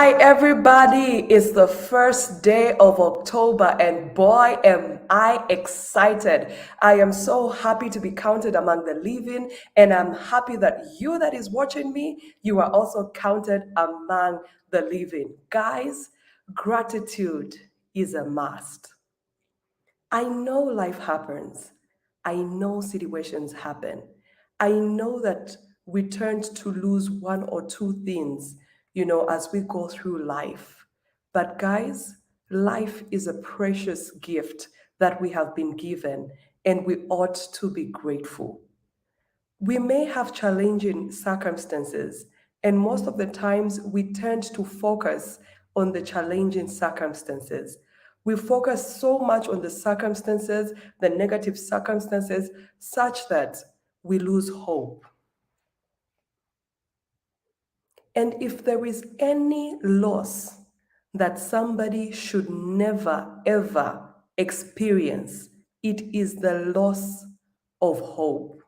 Hi, everybody. It's the first day of October, and boy, am I excited. I am so happy to be counted among the living, and I'm happy that you that is watching me, you are also counted among the living. Guys, gratitude is a must. I know life happens. I know situations happen. I know that we tend to lose one or two things, as we go through life. But guys, life is a precious gift that we have been given, and we ought to be grateful. We may have challenging circumstances, and most of the times we tend to focus on the challenging circumstances. We focus so much on the circumstances, the negative circumstances, such that we lose hope. And if there is any loss that somebody should never, ever experience, it is the loss of hope.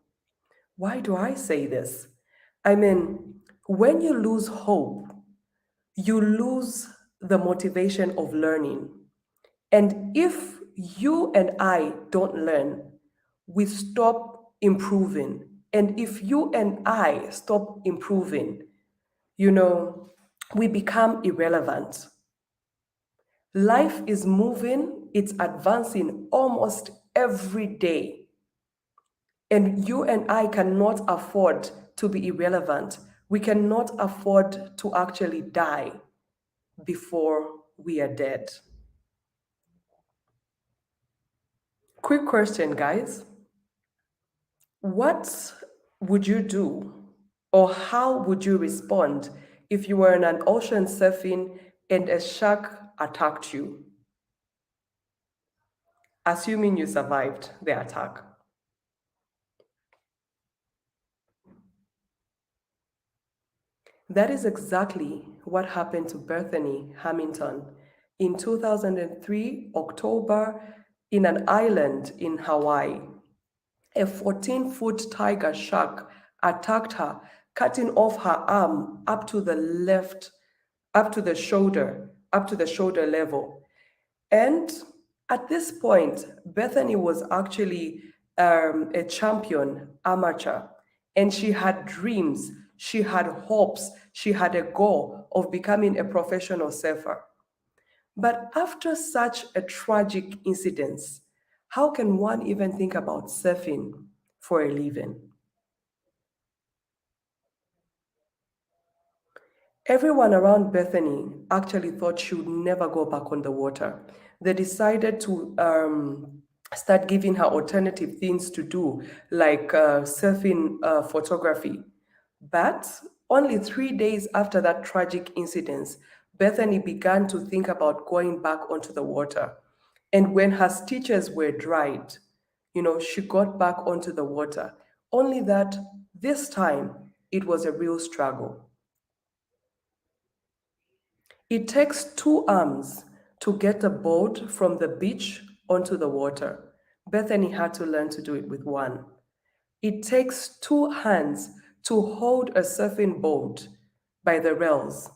Why do I say this? I mean, when you lose hope, you lose the motivation of learning. And if you and I don't learn, we stop improving. And if you and I stop improving, you know, we become irrelevant. Life is moving, it's advancing almost every day. And you and I cannot afford to be irrelevant. We cannot afford to actually die before we are dead. Quick question, guys. What would you do, or how would you respond if you were in an ocean surfing and a shark attacked you? Assuming you survived the attack. That is exactly what happened to Bethany Hamilton in 2003, October, in an island in Hawaii. A 14-foot tiger shark attacked her, cutting off her arm up to the left, up to the shoulder level. And at this point, Bethany was actually a champion amateur, and she had dreams, she had hopes, she had a goal of becoming a professional surfer. But after such a tragic incident, how can one even think about surfing for a living? Everyone around Bethany actually thought she would never go back on the water. They decided to start giving her alternative things to do, like surfing photography. But only 3 days after that tragic incident, Bethany began to think about going back onto the water. And when her stitches were dried, she got back onto the water. Only that this time it was a real struggle. It takes two arms to get a boat from the beach onto the water. Bethany had to learn to do it with one. It takes two hands to hold a surfing boat by the rails.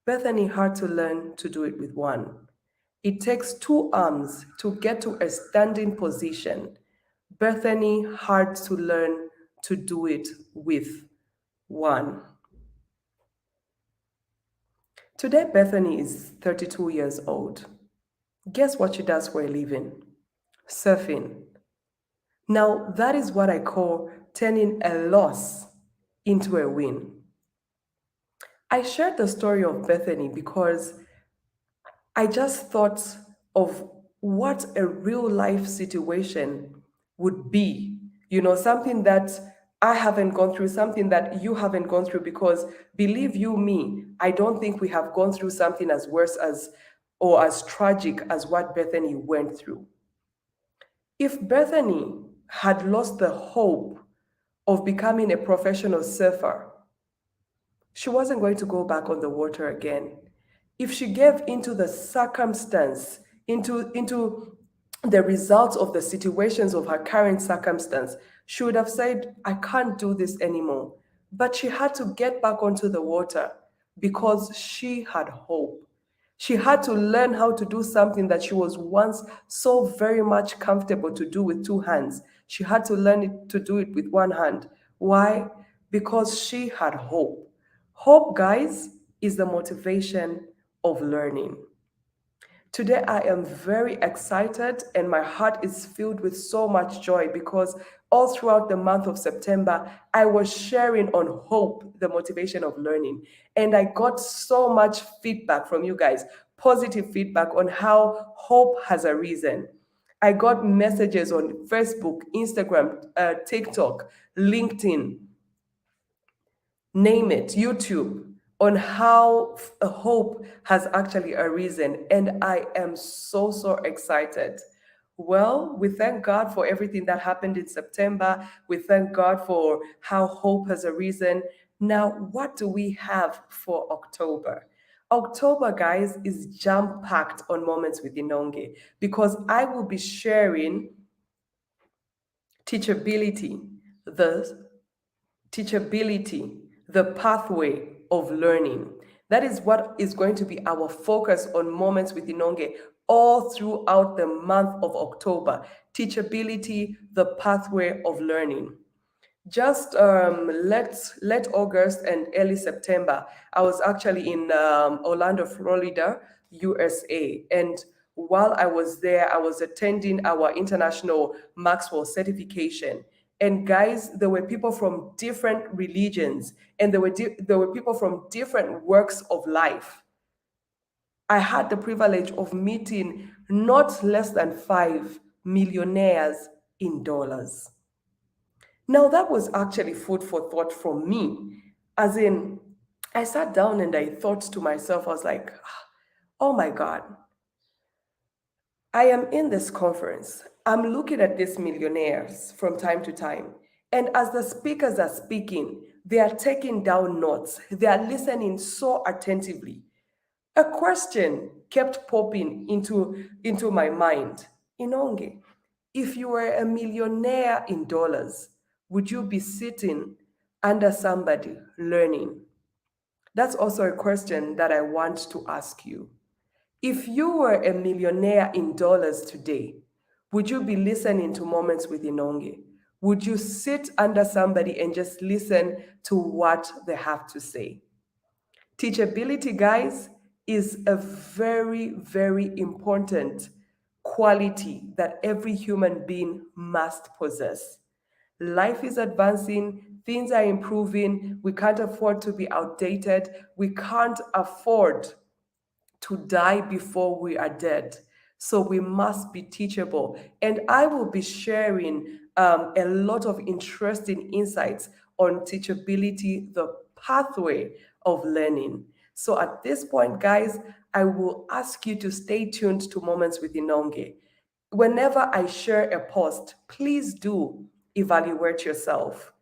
Bethany had to learn to do it with one. It takes two arms to get to a standing position. Bethany had to learn to do it with one. Today, Bethany is 32 years old. Guess what she does for a living? Surfing. Now, that is what I call turning a loss into a win. I shared the story of Bethany because I just thought of what a real life situation would be. Something that I haven't gone through, something that you haven't gone through, because believe you me, I don't think we have gone through something as worse as or as tragic as what Bethany went through. If Bethany had lost the hope of becoming a professional surfer, she wasn't going to go back on the water again. If she gave into the circumstance, into the results of the situations of her current circumstance, she would have said, I can't do this anymore. But she had to get back onto the water. because she had hope. She had to learn how to do something that she was once so very much comfortable to do with two hands. She had to learn to do it with one hand. Why? Because she had hope. Hope, guys, is the motivation of learning. Today, I am very excited and my heart is filled with so much joy because all throughout the month of September, I was sharing on hope, the motivation of learning. And I got so much feedback from you guys, positive feedback on how hope has a reason. I got messages on Facebook, Instagram, TikTok, LinkedIn, name it, YouTube, on how hope has actually arisen. And I am so, so excited. Well, we thank God for everything that happened in September. We thank God for how hope has arisen. Now, what do we have for October? October, guys, is jam packed on Moments with Inonge because I will be sharing teachability, the teachability, the pathway of learning. That is what is going to be our focus on Moments with Inonge all throughout the month of October. Teachability, the pathway of learning. Just let August and early September, I was actually in Orlando, Florida, USA. And while I was there, I was attending our international Maxwell certification. And guys, there were people from different religions, and there were people from different works of life. I had the privilege of meeting not less than 5 millionaires in dollars. Now, that was actually food for thought for me. As in, I sat down and I thought to myself, I was like, oh my God, I am in this conference. I'm looking at these millionaires from time to time. And as the speakers are speaking, they are taking down notes, they are listening so attentively. A question kept popping into my mind. Inonge, if you were a millionaire in dollars, would you be sitting under somebody learning? That's also a question that I want to ask you. If you were a millionaire in dollars today, would you be listening to Moments with Inonge? Would you sit under somebody and just listen to what they have to say? Teachability, guys, is a very, very important quality that every human being must possess. Life is advancing, things are improving, we can't afford to be outdated, we can't afford to die before we are dead. So we must be teachable. And I will be sharing a lot of interesting insights on teachability, the pathway of learning. So at this point, guys, I will ask you to stay tuned to Moments with Inonge. Whenever I share a post, please do evaluate yourself.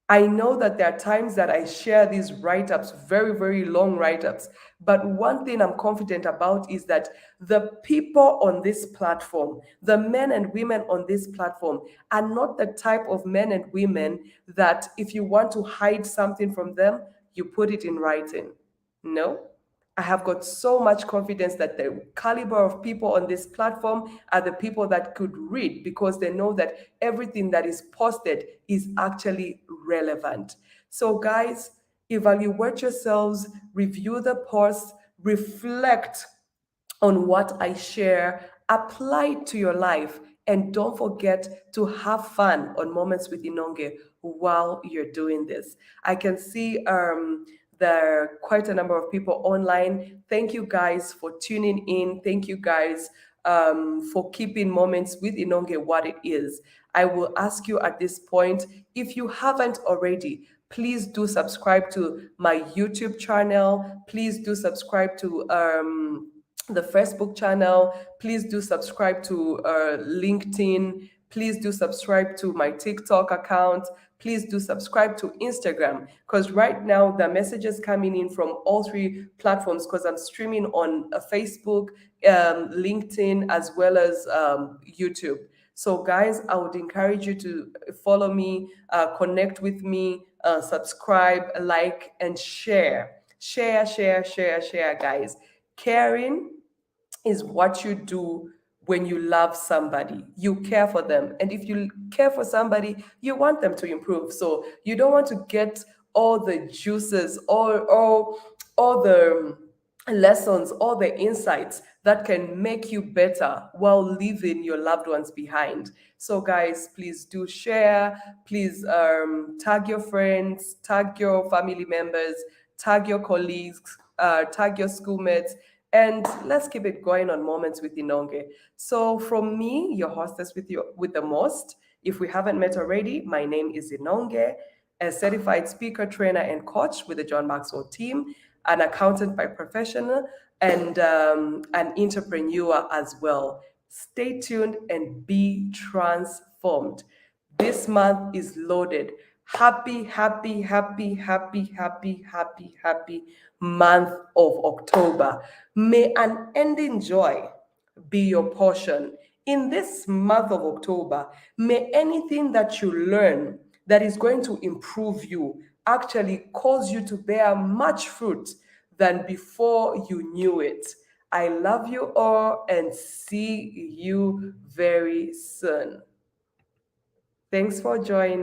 I know that there are times that I share these write ups, very, very long write ups. But one thing I'm confident about is that the people on this platform, the men and women on this platform, are not the type of men and women that if you want to hide something from them, you put it in writing. No. I have got so much confidence that the caliber of people on this platform are the people that could read because they know that everything that is posted is actually relevant. So, guys, evaluate yourselves, review the posts, reflect on what I share, apply it to your life, and don't forget to have fun on Moments with Inonge while you're doing this. I can see there are quite a number of people online. Thank you guys for tuning in. Thank you guys for keeping Moments with Inonge what it is. I will ask you at this point, if you haven't already, please do subscribe to my YouTube channel. Please do subscribe to the Facebook channel. Please do subscribe to LinkedIn. Please do subscribe to my TikTok account. Please do subscribe to Instagram because right now the messages coming in from all three platforms because I'm streaming on Facebook, LinkedIn, as well as YouTube. So, guys, I would encourage you to follow me, connect with me, subscribe, like, and share. Share, share, share, share, guys. Caring is what you do when you love somebody. You care for them. And if you care for somebody, you want them to improve. So you don't want to get all the juices, all the lessons, all the insights that can make you better while leaving your loved ones behind. So, guys, please do share. Please tag your friends, tag your family members, tag your colleagues, tag your schoolmates, and let's keep it going on Moments with Inonge. So, from me, your hostess with the most, if we haven't met already, my name is Inonge, a certified speaker, trainer, and coach with the John Maxwell team, an accountant by profession, and an entrepreneur as well. Stay tuned and be transformed. This month is loaded. Happy, happy, happy, happy, happy, happy, happy month of October. May an ending joy be your portion. In this month of October, may anything that you learn that is going to improve you actually cause you to bear much fruit than before you knew it. I love you all and see you very soon. Thanks for joining.